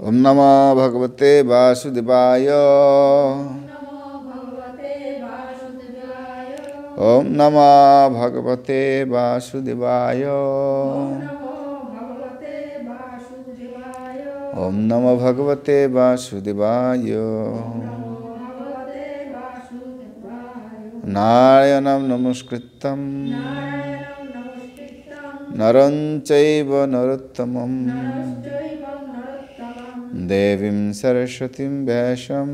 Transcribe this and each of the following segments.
ओम नमो भगवते वासुदेवाय। ओम नमो भगवते वासुदेवाय। ओम नमो भगवते वासुदेवाय। नारायणं नमस्कृतं नरं चैव नरोत्तमं देवीं सरस्वतीं व्यासं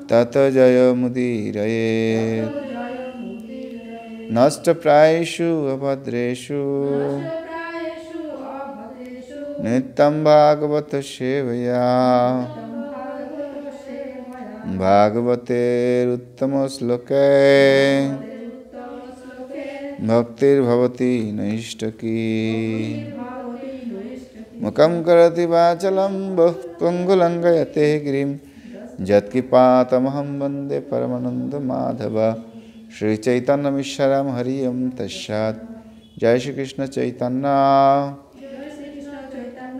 ततो जयमुदीरयेत्। नष्टप्रायेषु अभद्रेषु नित्यं भागवत सेवया। भागवतेरुत्तमश्लोके भक्तिर्भवति नैष्ठकी। मुखं करोति वाचालं पङ्गुलङ्घयते गिरिं यत्किपातमहं वन्दे परमानन्दमाधव। श्रीचैतन्यमीश्वरं हरिं तस्मात् जय श्रीकृष्ण चैतन्य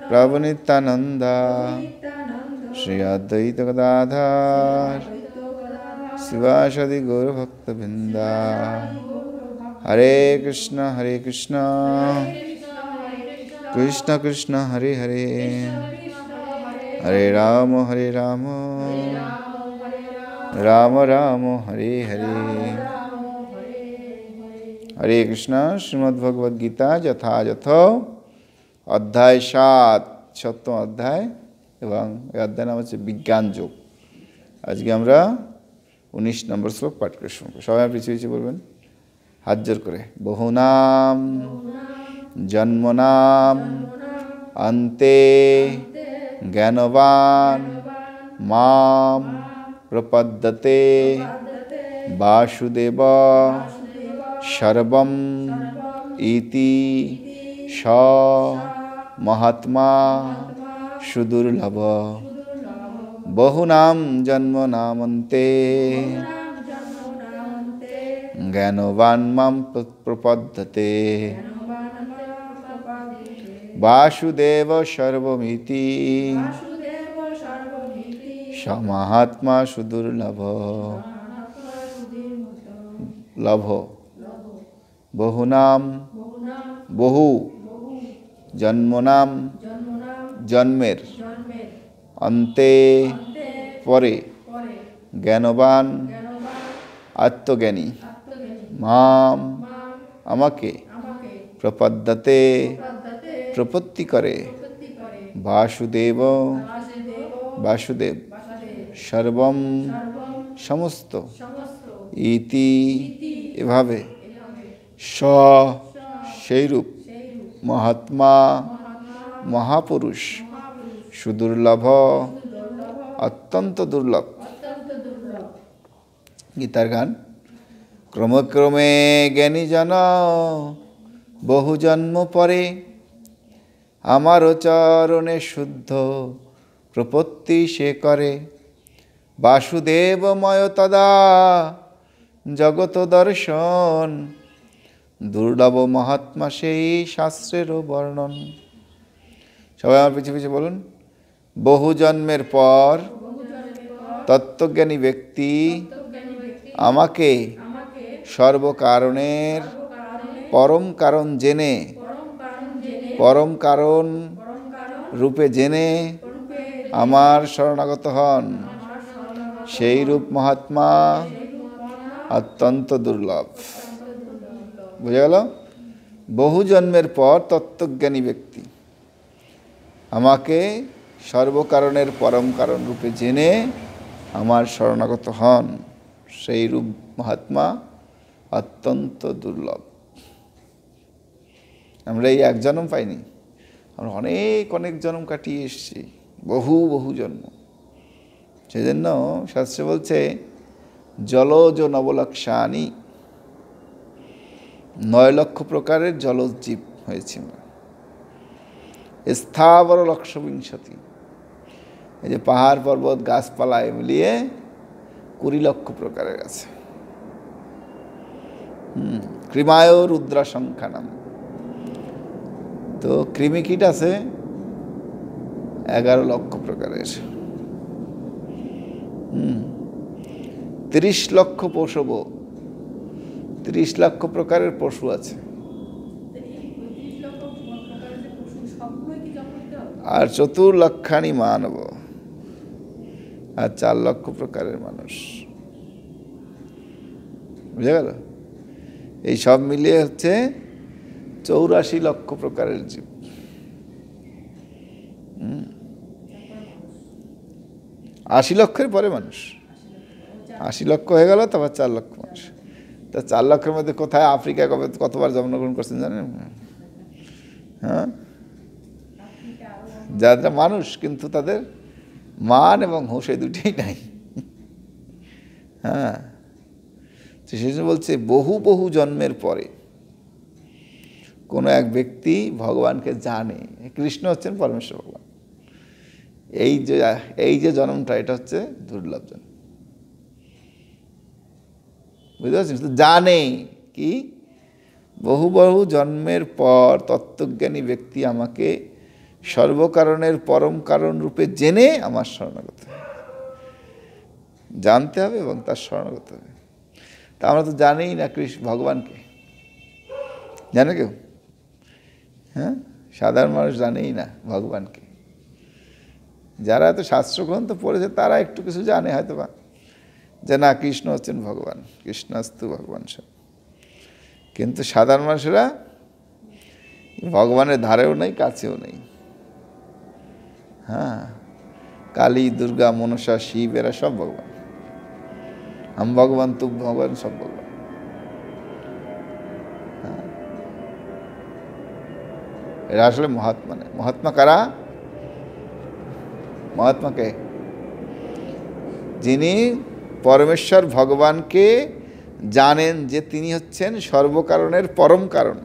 प्रभु नित्यानंद श्री अद्वैत गदाधर शिवासादि गौरभक्तवृंद। हरे कृष्ण कृष्ण कृष्ण हरे हरे, हरे राम राम राम हरे हरे। हरे कृष्ण। श्रीमद्भगवद गीता যথাযথ অধ্যায় ৭, ৭ম অধ্যায়, এবং এই অধ্যায় নাম হচ্ছে বিজ্ঞান যোগ। আজকে আমরা ১৯ নম্বর শ্লোক পাঠ করে শুনবো। সবাই পিছিয়ে পিছিয়ে বলবেন হাত জোর করে। বহুনাম জন্মনাম অন্তে জ্ঞানবান মাম প্রপদ্যতে বাসুদেব সর্বম ইতি স মহাত্মা সুদুর্লভ। বহুনাম জন্মনামন্তে জ্ঞানবান মাম প্রপদ্যতে বাসুদেব সর্বমিতি স মহাত্মা সুদুর্লভ। লভ বহুনাম বহু, জন্মনাম জন্মের, অন্তে পরে, জ্ঞানবান আত্মজ্ঞানী, মাম আমাকে, প্রপদ্যতে প্রপত্তি করে, বাসুদেব বাসুদেব, সর্বম সমস্ত, ইতি এভাবে, স সেইরূপ, মহাত্মা মহাপুরুষ, সুদুর্লভ অত্যন্ত দুর্লভ। গীতার গান। ক্রমে ক্রমে জ্ঞানী জন বহু জন্ম পরে, আমারও চরণে শুদ্ধ প্রপত্তি সে করে। বাসুদেবময় তদা জগত দর্শন, দুর্লভ মহাত্মা সেই শাস্ত্রেরও বর্ণন। সবাই আমার পিছিয়ে পিছিয়ে বলুন। বহু জন্মের পর তত্ত্বজ্ঞানী ব্যক্তি আমাকে সর্বকারণের পরম কারণ জেনে, পরম কারণ রূপে জেনে আমার শরণাগত হন। সেই রূপ মহাত্মা অত্যন্ত দুর্লভ। বুঝে গেল? বহু জন্মের পর তত্ত্বজ্ঞানী ব্যক্তি আমাকে সর্বকারণের পরম কারণ রূপে জেনে আমার শরণাগত হন। সেই রূপ মহাত্মা অত্যন্ত দুর্লভ। আমরা এই এক জন্ম পাইনি, আমরা অনেক অনেক জন্ম কাটিয়ে এসেছি, বহু বহু জন্ম। সেজন্য শাস্ত্রে বলছে জলজ নবলক্ষানি, ৯ লক্ষ প্রকারের জলজ জীব হয়েছি আমরা। স্থাবর লক্ষবিংশতি, এই যে পাহাড় পর্বত গাছপালা মিলিয়ে ২০ লক্ষ প্রকারের আছে। কৃমায় রুদ্রা সংখ্যানাম। তো কৃমিকীট আছে 11 লক্ষ প্রকারের। 30 লক্ষ পশব, 30 লক্ষ প্রকারের পশু আছে। আর 4 লক্ষানি মানব, আর 4 লক্ষ প্রকারের মানুষ। বুঝে গেল? এই সব মিলিয়ে হচ্ছে 84 লক্ষ প্রকারের জীব। 80 লক্ষের পরে মানুষ, 80 লক্ষ হয়ে গেল, তারপর 4 লক্ষ মানুষ। তা 4 লক্ষের মধ্যে কোথায় আফ্রিকায় কতবার জন্মগ্রহণ করছেন জানেন? হ্যাঁ, যারা মানুষ কিন্তু তাদের মান এবং হুঁশ এই দুটোই নাই। হ্যাঁ, সেই জন্য বলছে বহু বহু জন্মের পরে কোনো এক ব্যক্তি ভগবানকে জানে। কৃষ্ণ হচ্ছেন পরমেশ্বর ভগবান। এই যে জন্মটা, এটা হচ্ছে দুর্লভ জন্ম। বুঝতে পারছেন? জানে কি, বহু বহু জন্মের পর তত্ত্বজ্ঞানী ব্যক্তি আমাকে সর্বকারণের পরম কারণ রূপে জেনে আমার শরণাগত জানতে হবে এবং তার শরণাগত হবে। তা আমরা তো জানিই না কৃষ্ণ ভগবানকে। জানে কেউ? হ্যাঁ, সাধারণ মানুষ জানেই না ভগবানকে। যারা এত শাস্ত্রগ্রন্থ পড়েছে তারা একটু কিছু জানে হয়তো বা, যে না কৃষ্ণ হচ্ছেন ভগবান, কৃষ্ণাস্তু ভগবান সব। কিন্তু সাধারণ মানুষেরা ভগবানের ধারেও নেই, কাছেও নেই। হ্যাঁ, কালী, দুর্গা, মনসা, শিব এরা সব ভগবান। हम ভগবান, তু ভগবান, সব ভগবান। এরা আসলে মহাত্মা নেই। মহাত্মা কারা? মহাত্মাকে যিনি পরমেশ্বর ভগবানকে জানেন যে তিনি হচ্ছেন সর্বকারণের পরম কারণ।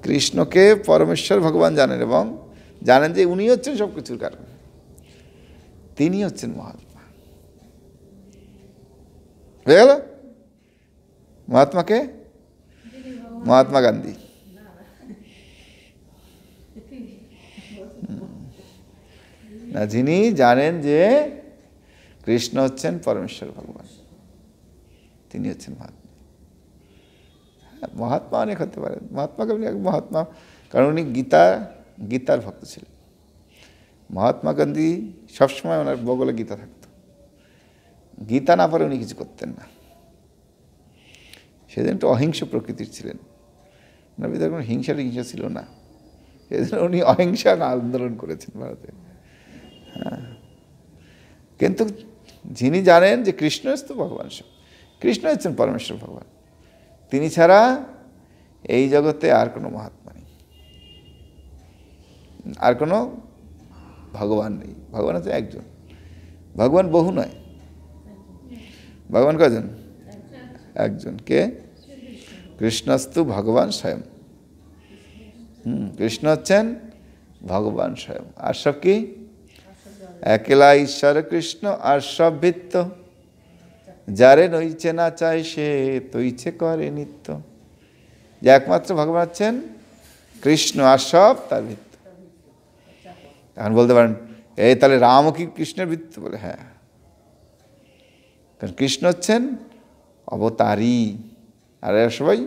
কৃষ্ণকে পরমেশ্বর ভগবান জানেন এবং জানেন যে উনি হচ্ছেন সব কিছুর কারণ। তিনি হচ্ছেন মহাত্মা। হয়ে গেল? মহাত্মাকে মহাত্মা গান্ধী। না, যিনি জানেন যে কৃষ্ণ হচ্ছেন পরমেশ্বর ভগবান, তিনি হচ্ছেন মহাত্মা। মহাত্মা অনেক হতে পারেন। মহাত্মাকে মহাত্মা কারণ উনি গীতার ভক্ত ছিলেন। মহাত্মা গান্ধী সবসময় ওনার বগলে গীতা থাকত। গীতা না পড়ে উনি কিছু করতেন না। সেদিন একটু অহিংস প্রকৃতির ছিলেন। ওনার ভিতরে কোনো হিংসা ছিল না। সেদিন উনি অহিংসা আন্দোলন করেছেন ভারতে। হ্যাঁ, কিন্তু যিনি জানেন যে কৃষ্ণ হচ্ছে ভগবান, কৃষ্ণ হচ্ছেন পরমেশ্বর ভগবান, তিনি ছাড়া এই জগতে আর কোনো মহাত্মা নেই, আর কোনো ভগবান নেই। ভগবান হচ্ছে একজন, ভগবান বহু নয়। ভগবান কজন? একজন। কে? কৃষ্ণস্তু ভগবান স্বয়ং। কৃষ্ণ হচ্ছেন ভগবান স্বয়ং। আর সব কি? একলা ঈশ্বর কৃষ্ণ আর সব ভিত্ত, যারে নইছে না চাই সে তৈছে করে নিত্য। যে একমাত্র ভগবান হচ্ছেন কৃষ্ণ, আর সব তার ভিত্ত। এখন বলতে পারেন এই তাহলে রামও কি কৃষ্ণের ভিত্ত? বলে হ্যাঁ, কারণ কৃষ্ণ হচ্ছেন অবতারী, আর এরা সবাই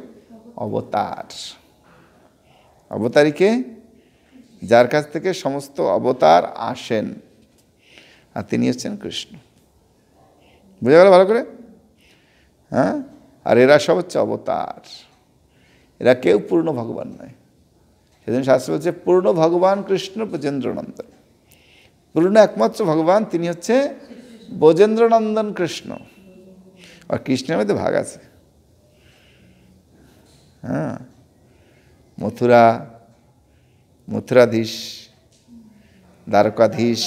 অবতার। অবতারীকে যার কাছ থেকে সমস্ত অবতার আসেন, আর তিনি হচ্ছেন কৃষ্ণ। বুঝে গেল ভালো করে? হ্যাঁ, আর এরা সব হচ্ছে অবতার। এরা কেউ পূর্ণ ভগবান নয়। সেজন্য শাস্ত্র বলছে পূর্ণ ভগবান কৃষ্ণ ব্রজেন্দ্রনন্দন। পূর্ণ একমাত্র ভগবান তিনি হচ্ছে ব্রজেন্দ্রনন্দন কৃষ্ণ। আর কৃষ্ণের মধ্যে ভাগ আছে। হ্যাঁ, মথুরাধীশ, দ্বারকাধীশ,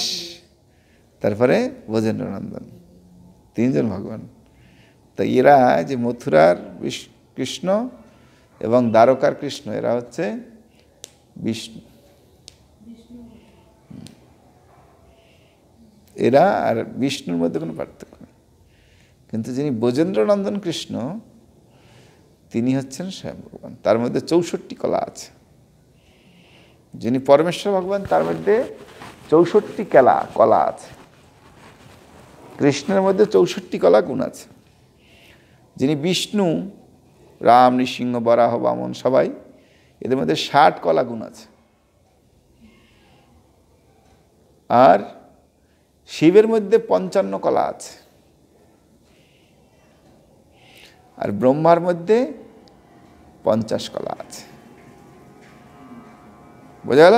তারপরে ব্রজেন্দ্রনন্দন, তিনজন ভগবান। তো এরা যে মথুরার কৃষ্ণ এবং দ্বারকার কৃষ্ণ, এরা হচ্ছে বিষ্ণু। এরা আর বিষ্ণুর মধ্যে কোনো পার্থক্য নেই। কিন্তু যিনি ব্রজেন্দ্রনন্দন কৃষ্ণ, তিনি হচ্ছেন স্বয়ং ভগবান। তার মধ্যে 64 কলা আছে। যিনি পরমেশ্বর ভগবান, তার মধ্যে 64 কলা আছে। কৃষ্ণের মধ্যে 64 কলা গুণ আছে। যিনি বিষ্ণু, রাম, নৃসিংহ, বরাহ, বামন সবাই, এদের মধ্যে 60 কলা গুণ আছে। আর শিবের মধ্যে 55 কলা আছে। আর ব্রহ্মার মধ্যে 50 কলা আছে। বোঝা গেল?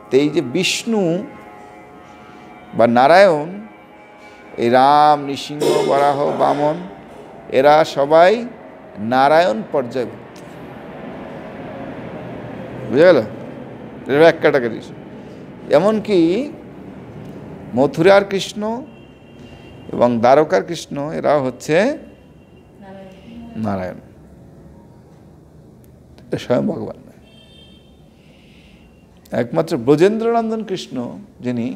তো এই যে বিষ্ণু বা নারায়ণ, এই রাম, নৃসিংহ, বরাহ, বামন, এরা সবাই নারায়ণ পর্যায়ভুক্ত। বুঝা গেল? এরা এক ক্যাটাগরি। এমনকি মথুরার কৃষ্ণ এবং দ্বারকার কৃষ্ণ এরা হচ্ছে নারায়ণ, স্বয়ং ভগবান। একমাত্র ব্রজেন্দ্রনন্দন কৃষ্ণ, যিনি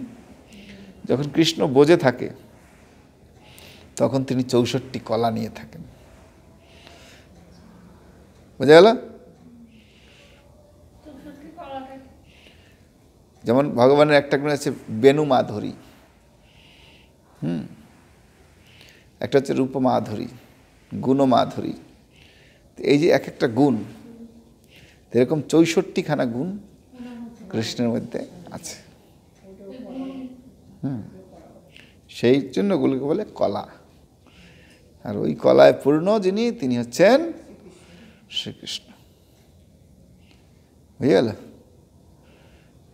যখন কৃষ্ণ ব্রজে থাকে তখন তিনি 64 কলা নিয়ে থাকেন। বোঝা গেল? যেমন ভগবানের একটা গুণ আছে বেণু মাধুরী, একটা হচ্ছে রূপ মাধুরী, গুণ মাধুরী। এই যে এক একটা গুণ, এরকম 64খানা গুণ কৃষ্ণের মধ্যে আছে। সেই জন্য ওগুলোকে বলে কলা। আর ওই কলায় পূর্ণ যিনি, তিনি হচ্ছেন শ্রীকৃষ্ণ। বুঝে গেল?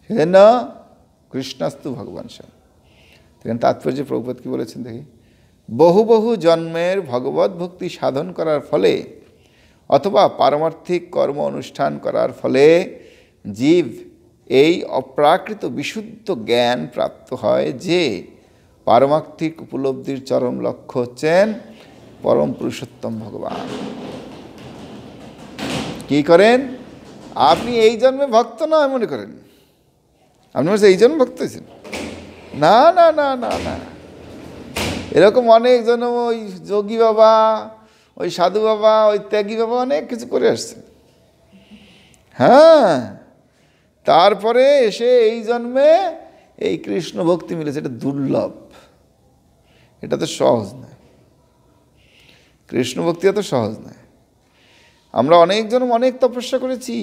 সেজন্য কৃষ্ণাস্তু ভগবান স্বয়ং। তাৎপর্য প্রভুপাদ কি বলেছেন দেখি, বহু বহু জন্মের ভগবত ভক্তি সাধন করার ফলে অথবা পারমার্থিক কর্ম অনুষ্ঠান করার ফলে জীব এই অপ্রাকৃত বিশুদ্ধ জ্ঞান প্রাপ্ত হয় যে পারমার্থিক উপলব্ধির চরম লক্ষ্য হচ্ছেন পরম পুরুষোত্তম ভগবান। কি করেন? আপনি এই জন্মে ভক্ত নয় মনে করেন, আপনি বলছেন এই জন্মে ভক্ত হয়েছেন? না না না না না, এরকম অনেকজন ওই যোগী বাবা, ওই সাধু বাবা, ওই ত্যাগী বাবা অনেক কিছু করে আসছে। হ্যাঁ, তারপরে এসে এই জন্মে এই কৃষ্ণ ভক্তি মিলেছে। এটা দুর্লভ, এটা তো সহজ নয়। কৃষ্ণ ভক্তি এত সহজ নয়। আমরা অনেকজন অনেক তপস্যা করেছি।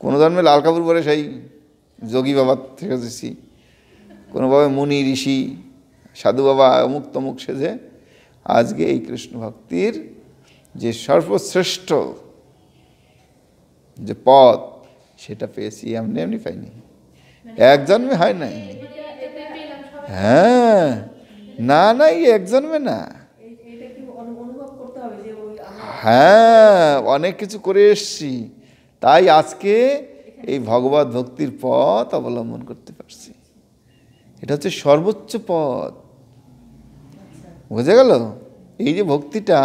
কোনো জন্মে লাল কাপড় পরে সেই যোগী বাবা থেকে এসেছি, কোনোভাবে মুনি ঋষি সাধু বাবা অমুক তমুক সেজে আজকে এই কৃষ্ণ ভক্তির যে সর্বশ্রেষ্ঠ যে পথ, সেটা পেয়েছি। এমনি এমনি পাইনি, এক জন্মে হয় নাই। হ্যাঁ, না না, এই এক জন্মে না। হ্যাঁ, অনেক কিছু করে এসছি, তাই আজকে এই ভগবত ভক্তির পথ অবলম্বন করতে পারছি। এটা হচ্ছে সর্বোচ্চ পথ। বুঝে গেল? এই যে ভক্তিটা,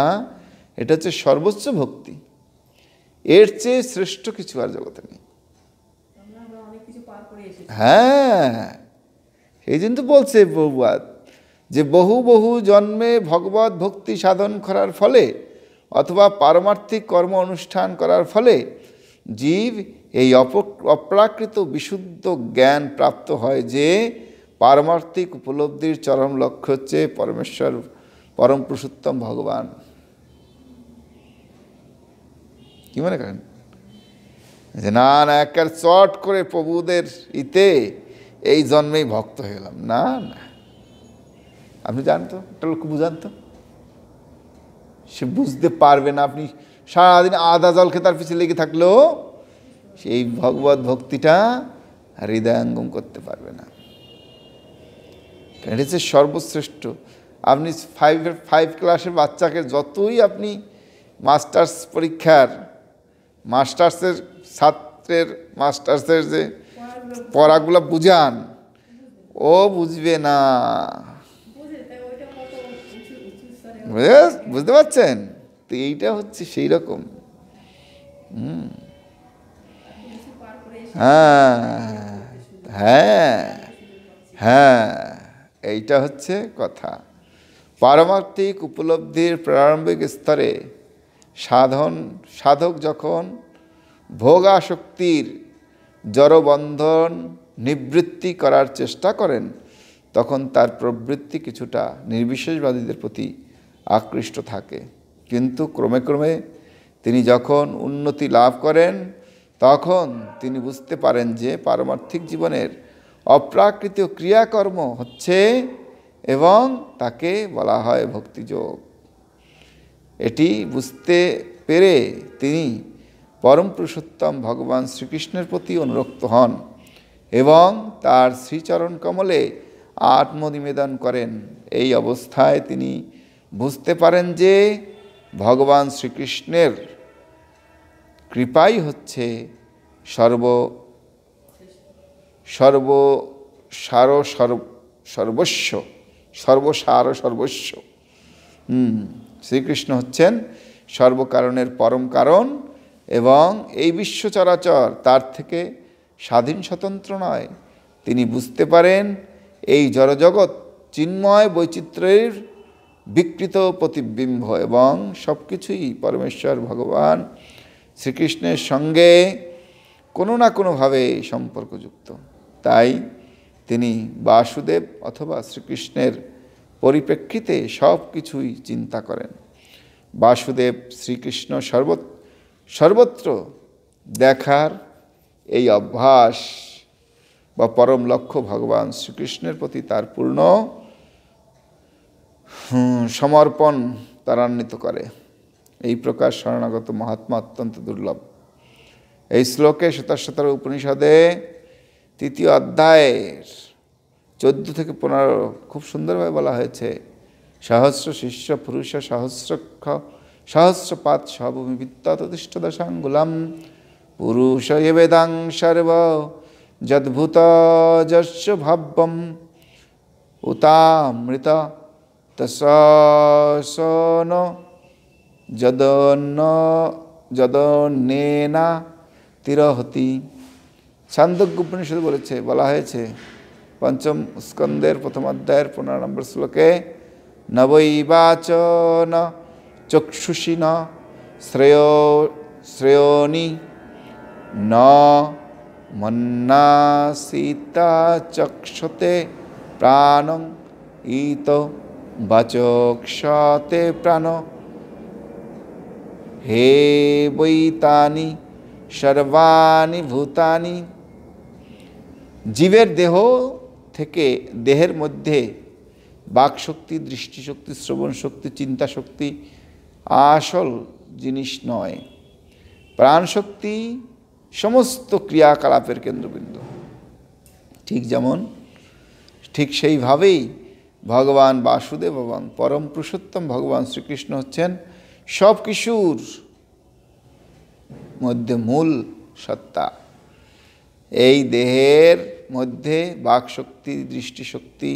এটা হচ্ছে সর্বোচ্চ ভক্তি। এর চেয়ে শ্রেষ্ঠ কিছু আর জগতে নেই। হ্যাঁ, এই জন্য তো বলছে প্রভুপাদ যে বহু বহু জন্মে ভগবত ভক্তি সাধন করার ফলে অথবা পারমার্থিক কর্ম অনুষ্ঠান করার ফলে জীব এই অপ্রাকৃত বিশুদ্ধ জ্ঞান প্রাপ্ত হয় যে পারমার্থিক উপলব্ধির চরম লক্ষ্য হচ্ছে পরমেশ্বর পরম পুরুষোত্তম ভগবান। কি মনে করেন যে না না একের চট করে প্রভুদের ইতে এই জন্মেই ভক্ত হয়ে গেলাম? না না, আপনি জানতো, একটা লোক বুঝান তো, সে বুঝতে পারবে না। আপনি সারাদিন আদা জল খেয়ে তার পিছিয়ে লেগে থাকলেও সেই ভগবত ভক্তিটা হৃদয়ঙ্গম করতে পারবে না। এটা হচ্ছে সর্বশ্রেষ্ঠ। আপনি ফাইভ ক্লাসের বাচ্চাকে যতই আপনি মাস্টার্স পরীক্ষার মাস্টার্সের ছাত্রের মাস্টার্সের যে পড়াগুলো বুঝান, ও বুঝবে না। বুঝতে পারছেন তো? এইটা হচ্ছে সেই রকম। হ্যাঁ হ্যাঁ হ্যাঁ, এইটা হচ্ছে কথা। পারমার্থিক উপলব্ধির প্রারম্ভিক স্তরে সাধক যখন ভোগাসক্তির জড়বন্ধন নিবৃত্তি করার চেষ্টা করেন, তখন তার প্রবৃত্তি কিছুটা নির্বিশেষবাদীদের প্রতি আকৃষ্ট থাকে। কিন্তু ক্রমে ক্রমে তিনি যখন উন্নতি লাভ করেন, তখন তিনি বুঝতে পারেন যে পারমার্থিক জীবনের অপ্রাকৃত ক্রিয়াকর্ম হচ্ছে এবং তাকে বলা হয় ভক্তিযোগ। এটি বুঝতে পেরে তিনি পরম পুরুষোত্তম ভগবান শ্রীকৃষ্ণের প্রতি অনুরক্ত হন এবং তার শ্রীচরণ কমলে আত্মনিবেদন করেন। এই অবস্থায় তিনি বুঝতে পারেন যে ভগবান শ্রীকৃষ্ণের কৃপাই হচ্ছে সর্বস্ব। শ্রীকৃষ্ণ হচ্ছেন সর্বকারণের পরম কারণ এবং এই বিশ্ব চরাচর তার থেকে স্বাধীন স্বতন্ত্র নয়। তিনি বুঝতে পারেন এই জড়জগৎ চিন্ময় বৈচিত্র্যের বিকৃত প্রতিবিম্ব এবং সব কিছুই পরমেশ্বর ভগবান শ্রীকৃষ্ণের সঙ্গে কোনো না কোনোভাবে সম্পর্কযুক্ত। তাই তিনি বাসুদেব অথবা শ্রীকৃষ্ণের পরিপ্রেক্ষিতে সব কিছুই চিন্তা করেন। বাসুদেব শ্রীকৃষ্ণ সর্বত্র দেখার এই অভ্যাস বা পরম লক্ষ্য ভগবান শ্রীকৃষ্ণের প্রতি তার পূর্ণ সমর্পণ ত্বরান্বিত করে। এই প্রকার শরণাগত মহাত্মা অত্যন্ত দুর্লভ। এই শ্লোকে ১৭ উপনিষদে ৩য় অধ্যায়ের 14 থেকে 15 খুব সুন্দরভাবে বলা হয়েছে, সহস্র শিষ্য পুরুষ সহস্রপাত সভূমি বিত্ততিষ্ঠ দশাঙ্গুলাম পুরুষ বেদাং সর্ব যদ্ভূত যস্য ভাব্যম উতামৃত তসন যদন্যেনা তিরহতি। ছান্দোগ্য উপনিষদে বলা হয়েছে ৫ম স্কন্দের ১ম অধ্যায়ের ১৫ নম্বর শ্লোকে, নবৈবাচন চক্ষুষি ন শ্রেয়োনি ন মন্নাসিতা চক্ষতে প্রাণং ইত বাচক্ষতে প্রাণ হে বৈতানি সর্বাণি ভূতানি। জীবের দেহ থেকে দেহের মধ্যে বাকশক্তি, দৃষ্টিশক্তি, শ্রবণ শক্তি, চিন্তা শক্তি আসল জিনিস নয়। প্রাণশক্তি সমস্ত ক্রিয়াকলাপের কেন্দ্রবিন্দু। ঠিক সেইভাবেই ভগবান বাসুদেব এবং পরম পুরুষোত্তম ভগবান শ্রীকৃষ্ণ হচ্ছেন সব কিছুর মধ্যে মূল সত্তা। এই দেহের মধ্যে বাকশক্তি, দৃষ্টিশক্তি,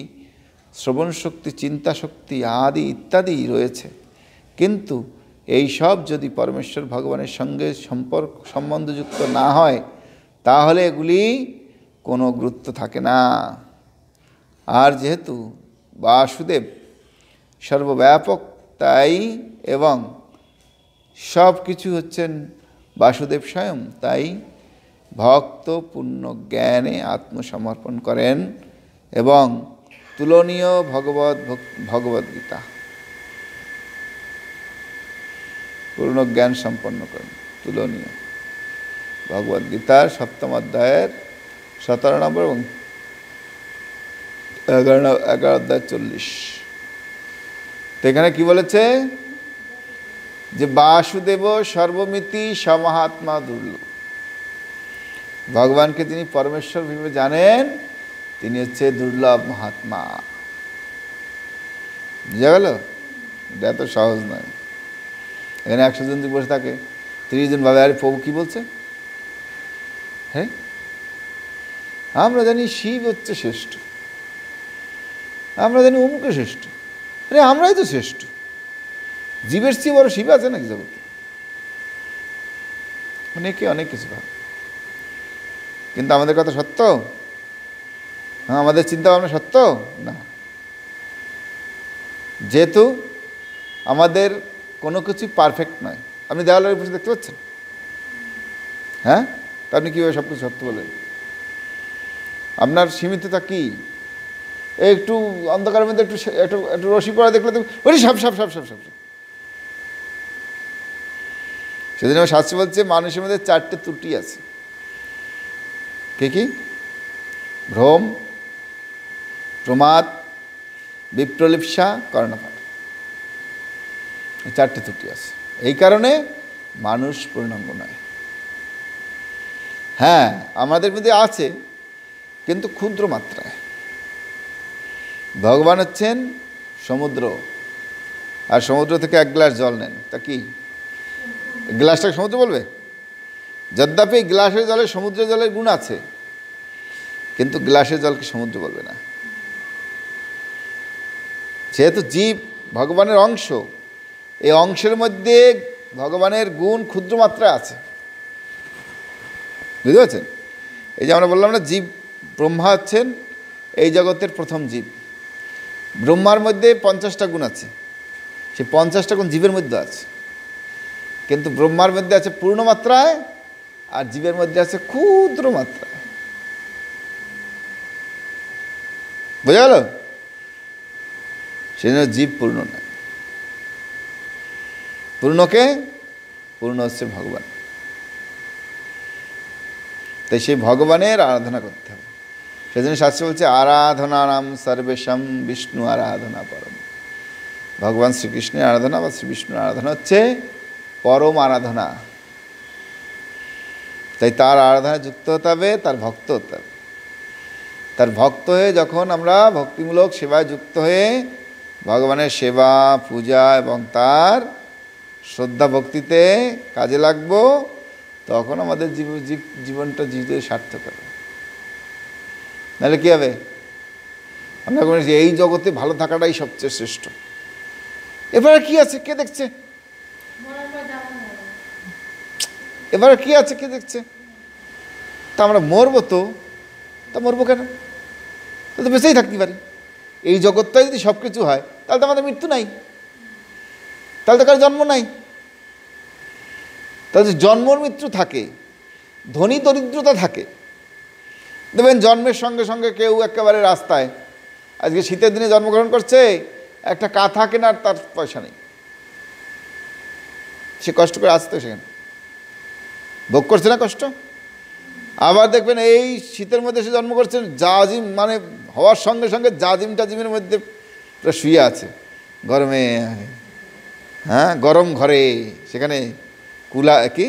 শ্রবণ শক্তি, চিন্তা শক্তি আদি ইত্যাদি রয়েছে, কিন্তু এই সব যদি পরমেশ্বর ভগবানের সঙ্গে সম্বন্ধযুক্ত না হয়, তাহলে এগুলি কোনো গুরুত্ব থাকে না। আর যেহেতু বাসুদেব সর্বব্যাপক, তাই এবং সব কিছু হচ্ছেন বাসুদেব স্বয়ং, তাই ভক্ত পূর্ণ জ্ঞানে আত্মসমর্পণ করেন এবং তুলনীয় ভগবদ্গীতা পূর্ণ জ্ঞান সম্পন্ন করেন। তুলনীয় ভগবদ্গীতার ৭ম অধ্যায়ের ১৭ নম্বর এবং 11 অধ্যায় 40। তো এখানে কি বলেছে যে বাসুদেব সর্বমিতি সমহাত্মা দুর্লভ। ভগবানকে তিনি পরমেশ্বর ভেবে জানেন, তিনি হচ্ছে দুর্লভ মহাত্মা। বুঝা গেল? এটা এত সহজ নয়। এখানে ১০০ জন বসে থাকে, ৩০ জন ভাবে আরে প্রভু কি বলছে? হ্যাঁ, আমরা জানি শিব হচ্ছে শ্রেষ্ঠ, আমরা জানি অমুকে শ্রেষ্ঠ। আরে আমরাই তো শ্রেষ্ঠ, জীবের চেয়ে বড় শিব আছে নাকি জগতে? অনেকে অনেক কিছু ভাবে, কিন্তু আমাদের কথা সত্য? হ্যাঁ, আমাদের চিন্তা ভাবনা সত্য না। যেহেতু আমাদের কোনো কিছু পারফেক্ট নয়। আপনি দেওয়ালের উপরে দেখতে পাচ্ছেন, হ্যাঁ, তা আপনি কীভাবে সব কিছু সত্য বলেন? আপনার সীমিততা কি? একটু অন্ধকারের মধ্যে একটু একটু একটু রশি পড়া দেখলে তো ওই সাপ সাপ সাপ সাপ সাপ। সেদিন আমার শাস্ত্রী বলছে মানুষের মধ্যে 4টে ত্রুটি আছে। কে কি? ভ্রম, প্রমাদ, বিপ্রলিপ্সা, কর্ণপাত। এই 4টে ত্রুটি আছে। এই কারণে মানুষ পূর্ণাঙ্গ নয়। হ্যাঁ, আমাদের মধ্যে আছে, কিন্তু ক্ষুদ্র মাত্রায়। ভগবান হচ্ছেন সমুদ্র, আর সমুদ্র থেকে 1 গ্লাস জল নেন, তা কি গ্লাসটাকে সমুদ্র বলবে? যদ্যপি গ্লাসের জলে সমুদ্র জলের গুণ আছে, কিন্তু গ্লাসের জলকে সমুদ্র বলবে না। যেহেতু জীব ভগবানের অংশ, এই অংশের মধ্যে ভগবানের গুণ ক্ষুদ্র মাত্রায় আছে। বুঝতে পারছেন? এই যে আমরা বললাম না, জীব ব্রহ্মা হচ্ছেন এই জগতের প্রথম জীব। ব্রহ্মার মধ্যে 50টা গুণ আছে, সেই 50টা গুণ জীবের মধ্যে আছে, কিন্তু ব্রহ্মার মধ্যে আছে পূর্ণ মাত্রায়, আর জীবের মধ্যে আছে ক্ষুদ্র মাত্রায়। বোঝা গেল? সেজন্য জীব পূর্ণ নয়। পূর্ণকে? পূর্ণ হচ্ছে ভগবান। তাই সেই ভগবানের আরাধনা করতে হবে। সেজন্য শাস্ত্র বলছে আরাধনা নাম সর্বেশম বিষ্ণু আরাধনা পরম। ভগবান শ্রীকৃষ্ণের আরাধনা বা শ্রী বিষ্ণুর আরাধনা হচ্ছে পরম আরাধনা। তাই তার আরাধনায় যুক্ত হতে হবে, তার ভক্ত হতে হবে। তার ভক্ত হয়ে যখন আমরা ভক্তিমূলক সেবায় যুক্ত হয়ে ভগবানের সেবা, পূজা এবং তার শ্রদ্ধা ভক্তিতে কাজে লাগবো, তখন আমাদের জীবনটা জীবিত সার্থক হবে। নাহলে কী হবে? আমরা বলি এই জগতে ভালো থাকাটাই সবচেয়ে শ্রেষ্ঠ। এবারে কি আছে কে দেখছে? এবারে কি আছে কে দেখছে? তা আমরা মরবো তো, তা মরবো কেন? তাহলে তো বেঁচেই থাকতে পারি। এই জগৎটাই যদি সব কিছু হয়, তাহলে তো আমাদের মৃত্যু নাই, তাহলে তো কারো জন্ম নাই। তাহলে জন্মর মৃত্যু থাকে, ধনী দরিদ্রতা থাকে। দেখবেন জন্মের সঙ্গে সঙ্গে কেউ একেবারে রাস্তায়, আজকে শীতের দিনে জন্মগ্রহণ করছে, একটা কাঁথা কেনার তার পয়সা নেই, সে কষ্ট করে আসতো, সেখানে ভোগ করছে না কষ্ট। আবার দেখবেন এই শীতের মধ্যে সে জন্ম করছে জাজিম, মানে হওয়ার সঙ্গে সঙ্গে জাজিম টাজিমের মধ্যে পুরো শুয়ে আছে গরমে। হ্যাঁ, গরম ঘরে, সেখানে কুলার কি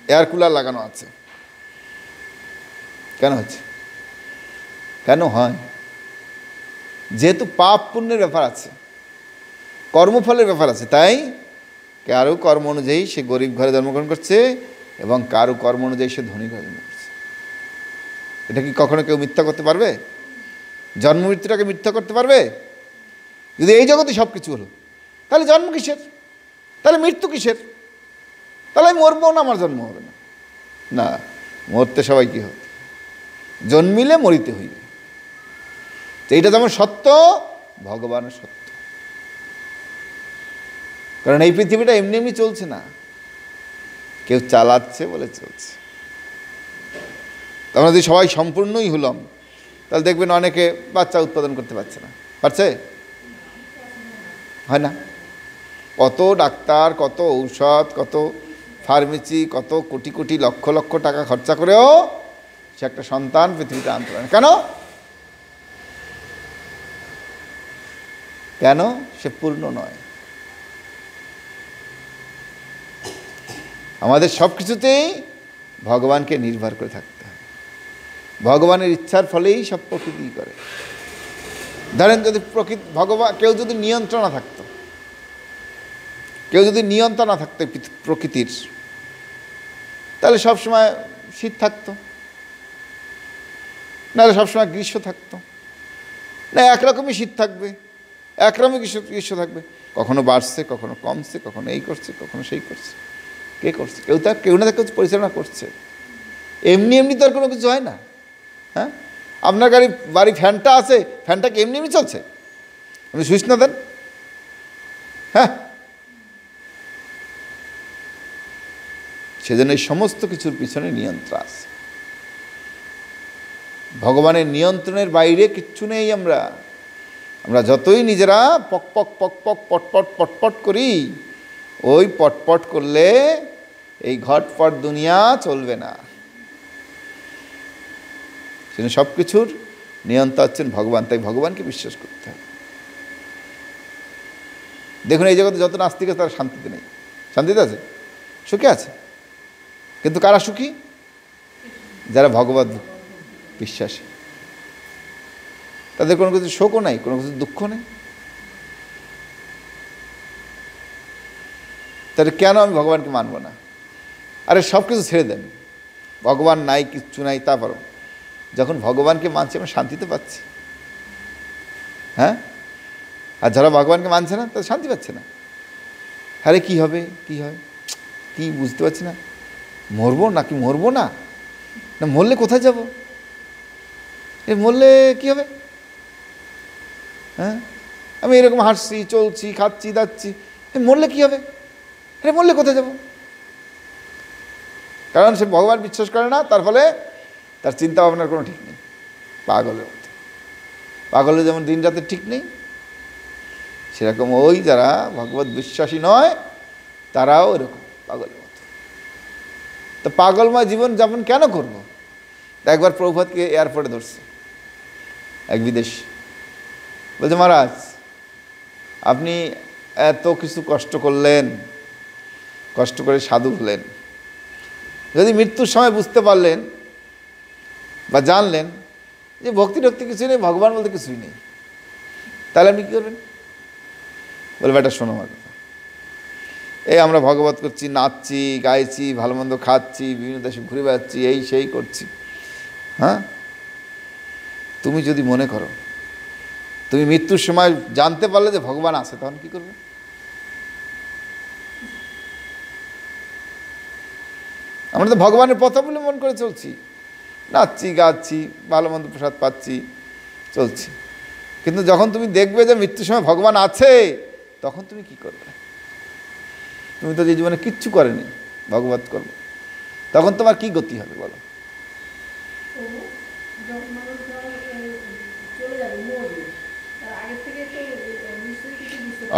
এয়ার কুলার লাগানো আছে। কেন হচ্ছে? কেন হয়? যেহেতু পাপ পুণ্যের ব্যাপার আছে, কর্মফলের ব্যাপার আছে। তাই কারো কর্ম অনুযায়ী সে গরিব ঘরে জন্মগ্রহণ করছে এবং কারো কর্ম অনুযায়ী সে ধনী ঘরে জন্ম করছে। এটা কি কখনো কেউ মিথ্যা করতে পারবে? জন্ম মৃত্যুটাকে মিথ্যা করতে পারবে? যদি এই জগতে সব কিছু হলো, তাহলে জন্ম কিসের? তাহলে মৃত্যু কিসের? তাহলে আমি মরবো না, আমার জন্ম হবে না? না, মরতে সবাই কি হবে? জন্মিলে মরিতে হইবে। এইটা যেমন সত্য, ভগবানের সত্য। কারণ এই পৃথিবীটা এমনি এমনি চলছে না, কেউ চালাচ্ছে বলে চলছে। আমরা যদি সবাই সম্পূর্ণই হলাম, তাহলে দেখবেন অনেকে বাচ্চা উৎপাদন করতে পারছে না। পারছে? হয় না? কত ডাক্তার, কত ঔষধ, কত ফার্মেসি, কত কোটি কোটি লক্ষ লক্ষ টাকা খরচা করেও সে একটা সন্তান পৃথিবীতে আনতে পারে না। কেন? কেন? সে পূর্ণ নয়। আমাদের সব কিছুতেই ভগবানকে নির্ভর করে থাকতে হয়। ভগবানের ইচ্ছার ফলেই সব প্রকৃতি করে। ধরেন যদি ভগবান কেউ যদি নিয়ন্ত্রণ না থাকতো, কেউ যদি নিয়ন্ত্রণ না থাকতো প্রকৃতির, তাহলে সবসময় শীত থাকতো, নাহলে সবসময় গ্রীষ্ম থাকতো। না, একরকমই শীত থাকবে, একরকমই গ্রীষ্ম থাকবে, কখনো বাড়ছে, কখনো কমছে, কখনো এই করছে, কখনো সেই করছে। কে করছে? কেউ না কেউ পরিচালনা করছে। এমনি এমনি তো আর কোনো কিছু হয় না। হ্যাঁ, আপনার বাড়ি ফ্যানটা আছে, ফ্যানটা কি এমনি এমনি চলছে? আপনি সুইচ না দেন, হ্যাঁ। সেজন্য এই সমস্ত কিছুর পিছনে নিয়ন্ত্রণ আছে। ভগবানের নিয়ন্ত্রণের বাইরে কিচ্ছু নেই। আমরা যতই নিজেরা পক পক পক পক পটপট পটপট করি, ওই পটপট করলে এই ঘটপট দুনিয়া চলবে না। সেজন্য সব কিছুর নিয়ন্ত্রণ হচ্ছেন ভগবান, তাই ভগবানকে বিশ্বাস করতে হবে। দেখুন এই জগতে যত নাস্তিক আছে তারা শান্তিতে নেই। শান্তিতে আছে, সুখে আছে, কিন্তু কারা সুখী? যারা ভগবত বিশ্বাসী, তাদের কোনো কিছু শোকও নাই, কোনো কিছু দুঃখ নেই। তাহলে কেন আমি ভগবানকে মানব না? আরে সব কিছু ছেড়ে দেন, ভগবান নাই, কিচ্ছু নাই, তারপরও যখন ভগবানকে মানছি আমরা শান্তিতে পাচ্ছি। হ্যাঁ, আর যারা ভগবানকে মানছে না তারা শান্তি পাচ্ছে না। আরে কী হবে, কী হয়, কী বুঝতে পারছি না। মরবো নাকি মরবো না, না মরলে কোথায় যাব, এ মরলে কী হবে? হ্যাঁ, আমি এরকম হাঁটছি, চলছি, খাচ্ছি, দাচ্ছি, মরলে কী হবে? আরে মরলে কোথায় যাব? কারণ সে ভগবান বিশ্বাস করে না, তার ফলে তার চিন্তা ভাবনার কোনো ঠিক নেই। পাগলের মতো, পাগলের যেমন দিন রাতের ঠিক নেই, সেরকম ওই যারা ভগবত বিশ্বাসী নয় তারাও এরকম পাগলের মতো। তো পাগলময় জীবন যাপন কেন করব? একবার প্রভুপাদকে এয়ারপোর্টে ধরছে এক বিদেশি, বলছে মহারাজ আপনি এত কিছু কষ্ট করলেন, কষ্ট করে সাধু হলেন, যদি মৃত্যুর সময় বুঝতে পারলেন বা জানলেন যে ভক্তি টক্তি কিছুই নেই, ভগবান বলতে কিছুই নেই, তাহলে আপনি কী করবেন? বলবে এটা শোনো আমার কথা, এই আমরা ভগবত করছি, নাচছি, গাইছি, ভালো মন্দ খাচ্ছি, বিভিন্ন দেশে ঘুরে বেড়াচ্ছি, এই সেই করছি। হ্যাঁ, তুমি যদি মনে করো তুমি মৃত্যুর সময় জানতে পারলে যে ভগবান আছে, তখন কি করবে? আমরা তো ভগবানের পথ অবলম্বন করে চলছি, নাচছি, গাচ্ছি, ভালো মন্দ প্রসাদ পাচ্ছি, চলছি। কিন্তু যখন তুমি দেখবে যে মৃত্যুর সময় ভগবান আছে, তখন তুমি কি করবে? তুমি তো যে জীবনে কিচ্ছু করেনি ভগবত কর্ম, তখন তোমার কি গতি হবে বলো?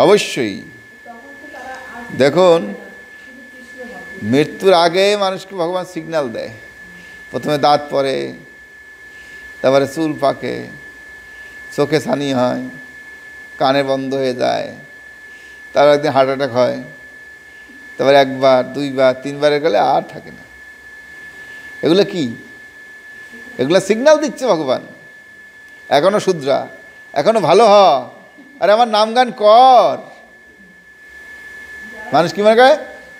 অবশ্যই দেখুন, মৃত্যুর আগে মানুষকে ভগবান সিগন্যাল দেয়। প্রথমে দাঁত পড়ে, তারপরে চুল পাকে, চোখে ছানি হয়, কানে বন্ধ হয়ে যায়, তারপর একদিন হার্ট অ্যাটাক হয়, তারপরে একবার, দুইবার, তিনবারে গেলে আর থাকে না। এগুলো কি? এগুলো সিগন্যাল দিচ্ছে ভগবান, এখনো শুধরা, এখনো ভালো হ, আরে আমার নাম গান কর। মানুষ কি মনে করে,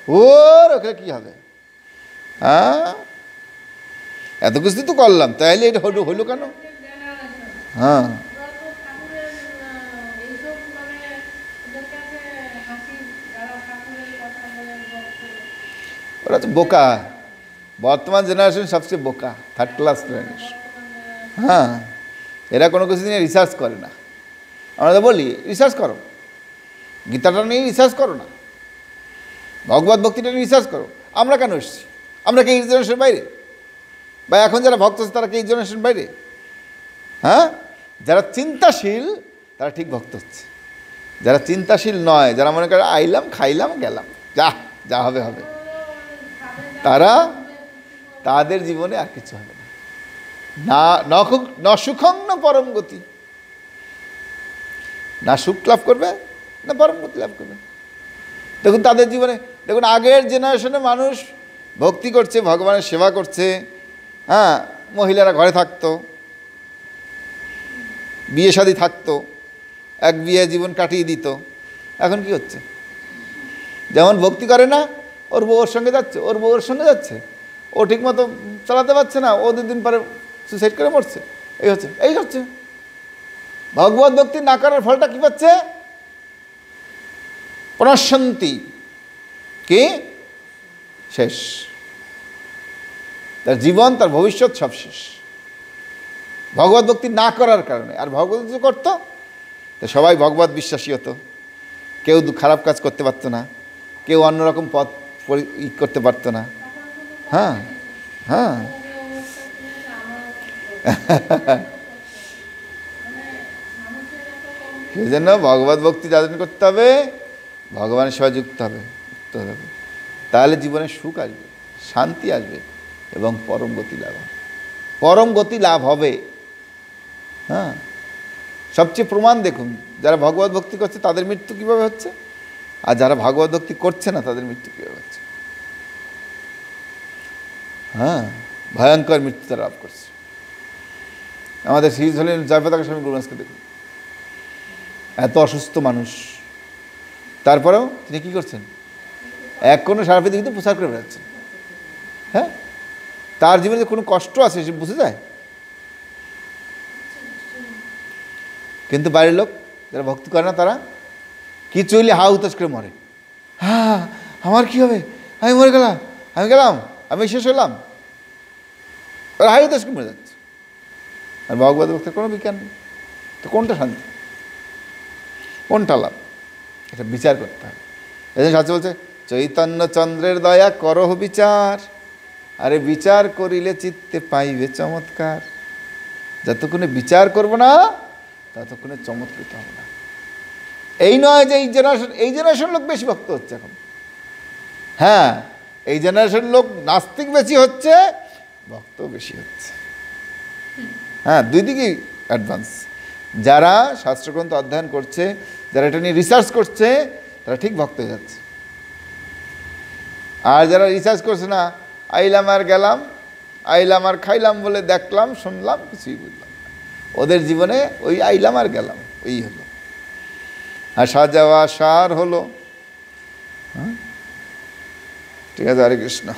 ওর ওখানে কি হবে? হ্যাঁ, এত কিছু তো করলাম, তাইলে এটা হলো কেন? হ্যাঁ, ওরা তো বোকা, বর্তমান জেনারেশন সবচেয়ে বোকা, থার্ড ক্লাস জেনারেশন। হ্যাঁ, এরা কোনো কিছু নিয়ে রিসার্চ করে না। আমরা তো বলি রিসার্চ করো, গীতাটা নিয়ে রিসার্চ করো না, ভগবত ভক্তিটা নিয়ে রিসার্চ করো। আমরা কেন এসেছি? আমরা কি এই জেনারেশন বাইরে? বা এখন যারা ভক্ত আছে তারা কি এই জেনারেশন বাইরে? হ্যাঁ, যারা চিন্তাশীল তারা ঠিক ভক্ত হচ্ছে। যারা চিন্তাশীল নয়, যারা মনে করে আইলাম, খাইলাম, গেলাম, যা হবে হবে, তাদের জীবনে আর কিছু হবে না। না সুখং না পরম গতি, না সুখ লাভ করবে না পরম গতি লাভ করবে। দেখুন তাদের জীবনে, দেখুন আগের জেনারেশনে মানুষ ভক্তি করছে, ভগবানের সেবা করছে। হ্যাঁ, মহিলারা ঘরে থাকতো, বিয়ে শাদী থাকতো, এক বিয়ে জীবন কাটিয়ে দিত। এখন কি হচ্ছে? যেমন ভক্তি করে না, ওর বউ ওর সঙ্গে যাচ্ছে, ওর বউ ওর সঙ্গে যাচ্ছে, ও ঠিকমতো চালাতে পারছে না, ও দুদিন পরে সুসাইড করে মরছে। এই হচ্ছে ভগবত ভক্তি না করার ফলটা কি পাচ্ছে? প্রশান্তি, কি শেষ, তার জীবন, তার ভবিষ্যৎ সব শেষ ভগবত ভক্তি না করার কারণে। আর ভগবত ভক্তি করতো তো সবাই ভগবত বিশ্বাসী হতো, কেউ খারাপ কাজ করতে পারতো না, কেউ অন্যরকম পথ করতে পারতো না। হ্যাঁ, হ্যাঁ, সেই জন্য ভগবত ভক্তি যাজন করতে হবে, ভগবানের সেবা যুক্ত হবে, তাহলে জীবনে সুখ আসবে, শান্তি আসবে এবং পরম গতি লাভ হবে। পরম গতি লাভ হবে। হ্যাঁ, সবচেয়ে প্রমাণ দেখুন, যারা ভগবত ভক্তি করছে তাদের মৃত্যু কীভাবে হচ্ছে, আর যারা ভগবত ভক্তি করছে না তাদের মৃত্যু কীভাবে হচ্ছে। হ্যাঁ, ভয়ঙ্কর মৃত্যু তারা লাভ করছে। আমাদের সিরিজ হলেন জয়পতাকা স্বামী গুরুদাসকে দেখুন, এত অসুস্থ মানুষ, তারপরেও তিনি কী করছেন, এক কোনো সারা পৃথিবীতে প্রচার করে বেড়াচ্ছেন। হ্যাঁ, তার জীবনে কোনো কষ্ট আছে সে বুঝে যায়, কিন্তু বাইরের লোক যারা ভক্তি করে না তারা কিছু হইলে হা হুতাশ করে মরে। হ্যাঁ, আমার কি হবে, আমি মরে গেলাম, আমি গেলাম, আমি শেষ হলাম, ওরা হা হুতাশ করে মরে যাচ্ছে। আর ভগবত ভক্তের কোনো বিজ্ঞান নেই। তো কোনটা শান্তি, কোনটা লাভ, এটা বিচার করতে হবে। এই জন্য শাস্ত্র বলছে চৈতন্য চন্দ্রের দয়া করহ বিচার, আরে বিচার করিলে চিত্তে পাইবে চমৎকার। যতক্ষণে বিচার করবো না ততক্ষণে চমৎকৃত হবে না। এই নয় যে এই জেনারেশন লোক বেশি ভক্ত হচ্ছে এখন। হ্যাঁ, এই জেনারেশন লোক নাস্তিক বেশি হচ্ছে, ভক্ত বেশি হচ্ছে। হ্যাঁ, দুই দিকেই অ্যাডভান্স। যারা শাস্ত্রগ্রন্থ অধ্যয়ন করছে, যারা এটা নিয়ে রিসার্চ করছে, তারা ঠিক ভক্ত হয়ে যাচ্ছে। আর যারা রিসার্চ করছে না, আইলাম আর গেলাম, আইলাম আর খাইলাম বলে দেখলাম শুনলাম, কিছুই বুঝলাম না, ওদের জীবনে ওই আইলাম আর গেলাম ওই হলো, আসা যাওয়া সার হলো। হ্যাঁ, ঠিক আছে, হরে কৃষ্ণ।